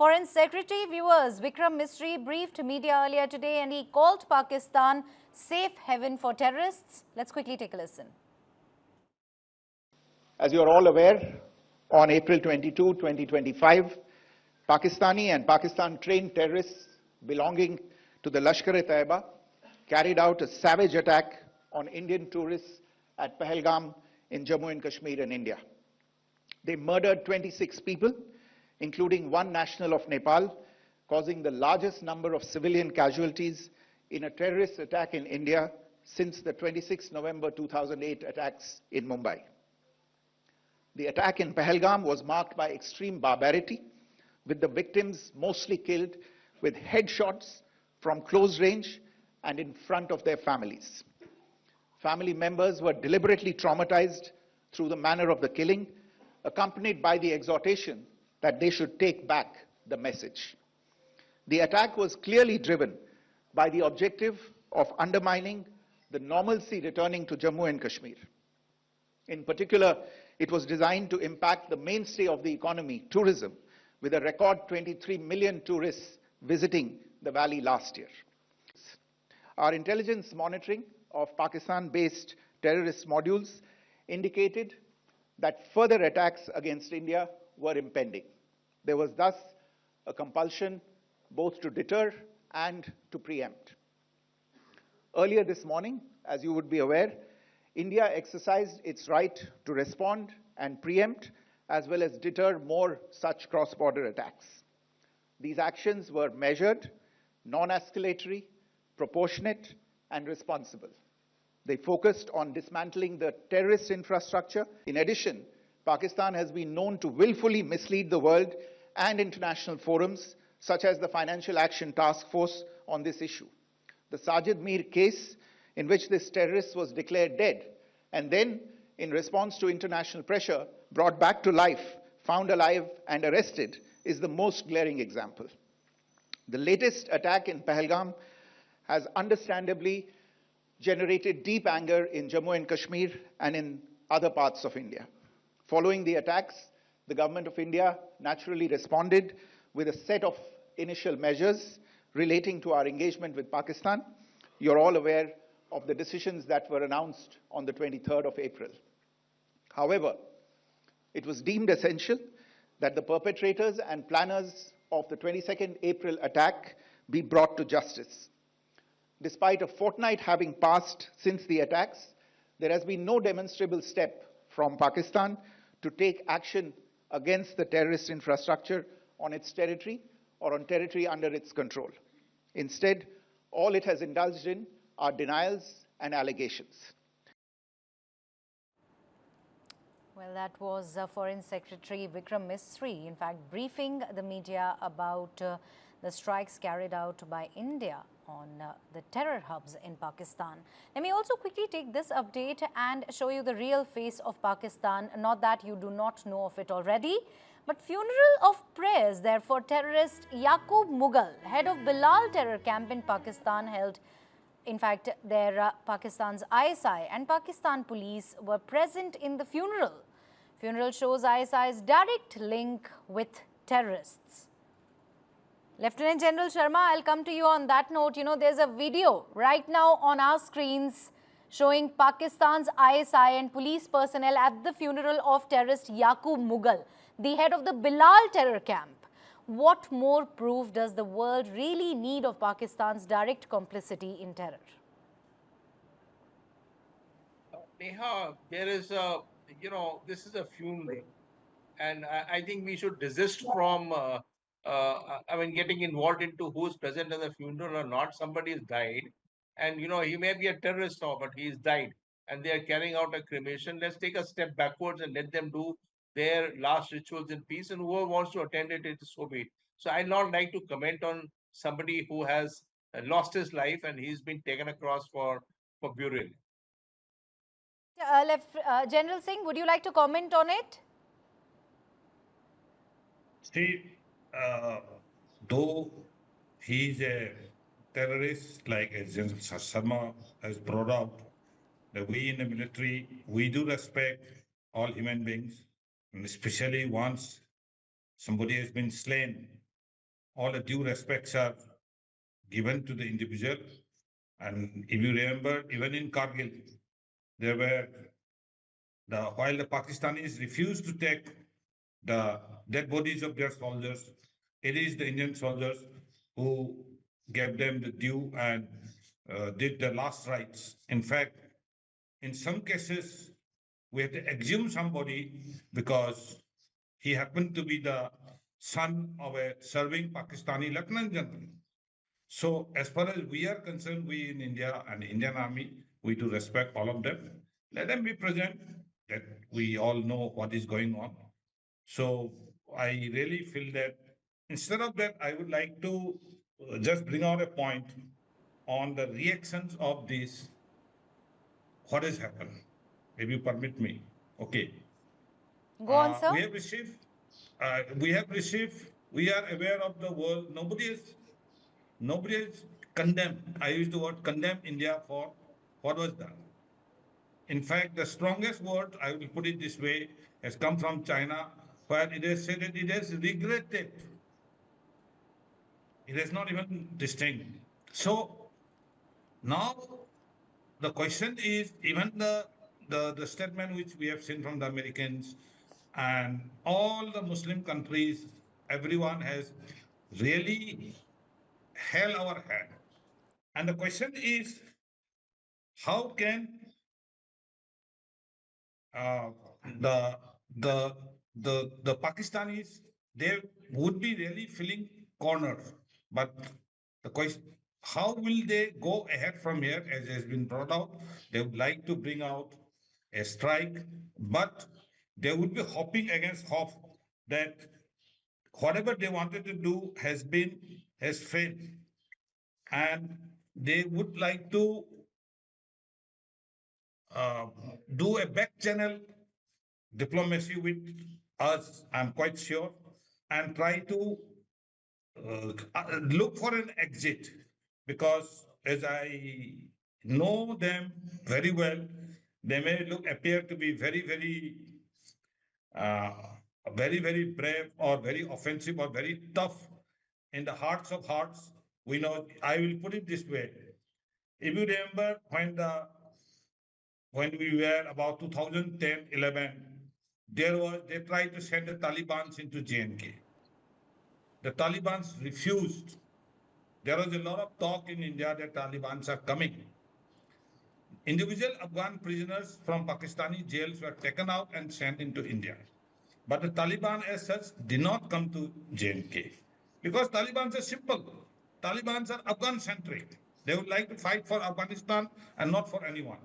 Foreign Secretary, viewers, Vikram Misri briefed media earlier today and he called Pakistan safe haven for terrorists. Let's quickly take a listen. As you are all aware, on April 22, 2025, Pakistani and Pakistan-trained terrorists belonging to the Lashkar-e-Taiba carried out a savage attack on Indian tourists at Pahalgam in Jammu and Kashmir in India. They murdered 26 people, including one national of Nepal, causing the largest number of civilian casualties in a terrorist attack in India since the 26 November 2008 attacks in Mumbai. The attack in Pahalgam was marked by extreme barbarity, with the victims mostly killed with headshots from close range and in front of their families. Family members were deliberately traumatized through the manner of the killing, accompanied by the exhortation that they should take back the message. The attack was clearly driven by the objective of undermining the normalcy returning to Jammu and Kashmir. In particular, it was designed to impact the mainstay of the economy, tourism, with a record 23 million tourists visiting the valley last year. Our intelligence monitoring of Pakistan-based terrorist modules indicated that further attacks against India were impending. There was thus a compulsion both to deter and to preempt. Earlier this morning, as you would be aware, India exercised its right to respond and preempt as well as deter more such cross-border attacks. These actions were measured, non-escalatory, proportionate, and responsible. They focused on dismantling the terrorist infrastructure. In addition, Pakistan has been known to willfully mislead the world and international forums, such as the Financial Action Task Force, on this issue. The Sajid Mir case, in which this terrorist was declared dead, and then, in response to international pressure, brought back to life, found alive, and arrested, is the most glaring example. The latest attack in Pahalgam has understandably generated deep anger in Jammu and Kashmir and in other parts of India. Following the attacks, the government of India naturally responded with a set of initial measures relating to our engagement with Pakistan. You're all aware of the decisions that were announced on the 23rd of April. However, it was deemed essential that the perpetrators and planners of the 22nd April attack be brought to justice. Despite a fortnight having passed since the attacks, there has been no demonstrable step from Pakistan to take action against the terrorist infrastructure on its territory or on territory under its control. Instead, all it has indulged in are denials and allegations. Well, that was Foreign Secretary Vikram Misri, in fact, briefing the media about the strikes carried out by India on the terror hubs in Pakistan. Let me also quickly take this update and show you the real face of Pakistan, not that you do not know of it already. But funeral of prayers there for terrorist Yaqub Mughal, head of Bilal terror camp in Pakistan, held. In fact, Pakistan's ISI and Pakistan police were present in the funeral. Funeral shows ISI's direct link with terrorists. Lieutenant General Sharma, I'll come to you on that note. You know, there's a video right now on our screens showing Pakistan's ISI and police personnel at the funeral of terrorist Yaqub Mughal, the head of the Bilal terror camp. What more proof does the world really need of Pakistan's direct complicity in terror? Neha, there is a, this is a funeral. And I think we should desist from, getting involved into who's present at the funeral or not. Somebody has died. And, he may be a terrorist now, but he's died. And they are carrying out a cremation. Let's take a step backwards and let them do their last rituals in peace. And whoever wants to attend it, it is so be it. So I'd not like to comment on somebody who has lost his life and he's been taken across for burial. General Singh, would you like to comment on it? See, though he's a terrorist, like as General Sharma has brought out, that we in the military, we do respect all human beings, and especially once somebody has been slain, all the due respects are given to the individual. And if you remember, even in Kargil, there were while the Pakistanis refused to take the dead bodies of their soldiers, it is the Indian soldiers who gave them the due and did the last rites. In fact, in some cases, we had to exhume somebody because he happened to be the son of a serving Pakistani lieutenant general. So as far as we are concerned, we in India and Indian Army, we do respect all of them. Let them be present, that we all know what is going on. So I really feel that instead of that, I would like to just bring out a point on the reactions of this, what has happened. If you permit me. Okay. Go on, sir. We are aware of the world. Nobody has condemned. I use the word condemn India for what was done. In fact, the strongest word, I will put it this way, has come from China, where it has said that it has regretted. It has not even distinct. So now the question is, even the statement which we have seen from the Americans and all the Muslim countries, everyone has really held our hand. And the question is, how can the Pakistanis, they would be really feeling cornered, but the question, how will they go ahead from here? As has been brought out, they would like to bring out a strike, but they would be hoping against hope that whatever they wanted to do has failed, and they would like to do a back channel diplomacy with us, I'm quite sure, and try to look for an exit, because as I know them very well, they may appear to be very brave or very offensive or very tough. In the hearts of hearts, we know, I will put it this way. If you remember when we were about 2010, 11, they tried to send the Taliban into J&K. The Taliban refused. There was a lot of talk in India that Taliban are coming. Individual Afghan prisoners from Pakistani jails were taken out and sent into India. But the Taliban as such did not come to J&K, because Taliban are simple. Taliban are Afghan-centric. They would like to fight for Afghanistan and not for anyone.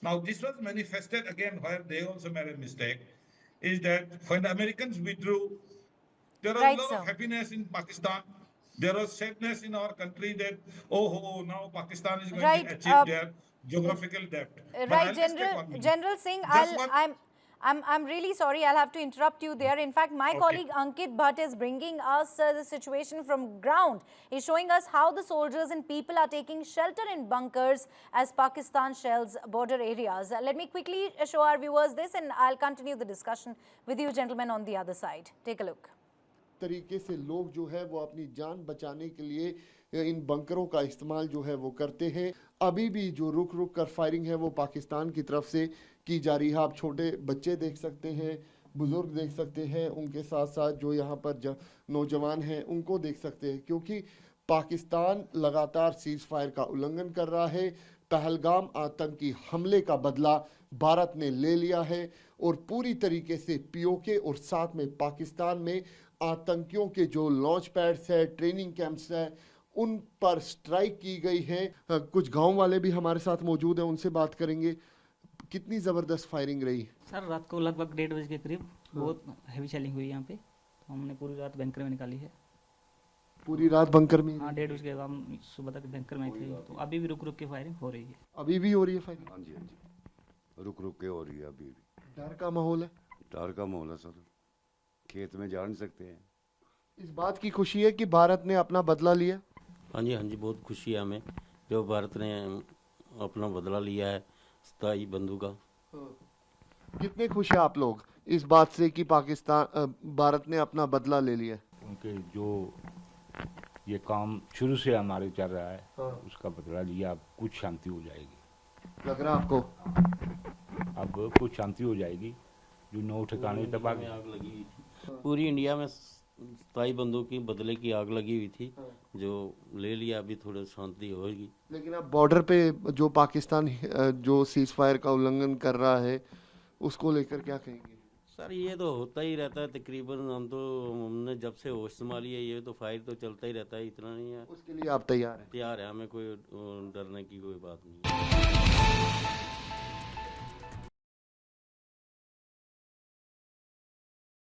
Now, this was manifested again where they also made a mistake, is that when the Americans withdrew, there was a lot of happiness in Pakistan. There was sadness in our country that, now Pakistan is going to achieve their geographical depth. Right, General Singh, I'm really sorry, I'll have to interrupt you there. In fact, my colleague Ankit Bhatt is bringing us the situation from ground. He's showing us how the soldiers and people are taking shelter in bunkers as Pakistan shells border areas. Let me quickly show our viewers this, and I'll continue the discussion with you gentlemen on the other side. Take a look. तरीके से लोग जो है वो अपनी जान बचाने के लिए इन बंकरों का इस्तेमाल जो है वो करते हैं। अभी भी जो रुक कर फायरिंग है वो पाकिस्तान की तरफ से की जा रही है। आप छोटे बच्चे देख सकते हैं, बुजुर्ग देख सकते हैं, उनके साथ साथ जो यहाँ पर नौजवान हैं उनको देख सकते हैं, क्योंकि पाकिस्तान लगातार सीज फायर का उल्लंघन कर रहा है। पहलगाम आतंकी हमले का बदला भारत ने ले लिया है और पूरी तरीके से पीओके और साथ में पाकिस्तान में आतंकियों के जो लॉन्च पैड्स है, ट्रेनिंग कैंप्स है, उन पर स्ट्राइक की गई है। कुछ गांव वाले भी हमारे साथ मौजूद हैं, उनसे बात करेंगे। कितनी ज़बरदस्त फायरिंग रही? सर, रात को लगभग 1:30 बजे के करीब बहुत हैवी शेलिंग हुई यहाँ पे, तो हमने पूरी रात बंकर में निकाली है। पूरी रात बंकर में? हाँ, 1:30 बजे के हम सुबह तक बंकर में थे, तो अभी भी रुक के फायरिंग हो रही है। अभी भी हो रही है फायरिंग? हाँ जी, रुक के हो रही है अभी भी। डर का माहौल है? डर का माहौल है सर, खेत में जा नहीं सकते हैं। इस बात की खुशी है कि भारत ने अपना बदला लिया? हाँ जी, बहुत खुशी है हमें जो भारत ने अपना बदला लिया है 27 बंधु का। कितने खुश हैं आप लोग इस बात से कि भारत ने अपना बदला ले लिया? क्योंकि जो ये काम शुरू से हमारे चल रहा है, उसका बदला लिया, अब कुछ शांति हो जाएगी। लग रहा आपको? अब कुछ शांति हो जाएगी। जो 9 ठिकाने दबा में आग लगी हुई थी, पूरी इंडिया में 27 बंदों की बदले की आग लगी हुई थी, जो ले लिया, अभी थोड़ी शांति होगी। लेकिन अब बॉर्डर पे जो पाकिस्तान जो सीज फायर का उल्लंघन कर रहा है, उसको लेकर क्या कहेंगे? सर ये तो होता ही रहता है तकरीबन, हमने जब से होश संभाली है ये तो फायर तो चलता ही रहता है, इतना नहीं है। उसके लिए आप तैयार हैं? तैयार है, हमें कोई डरने की कोई बात नहीं है।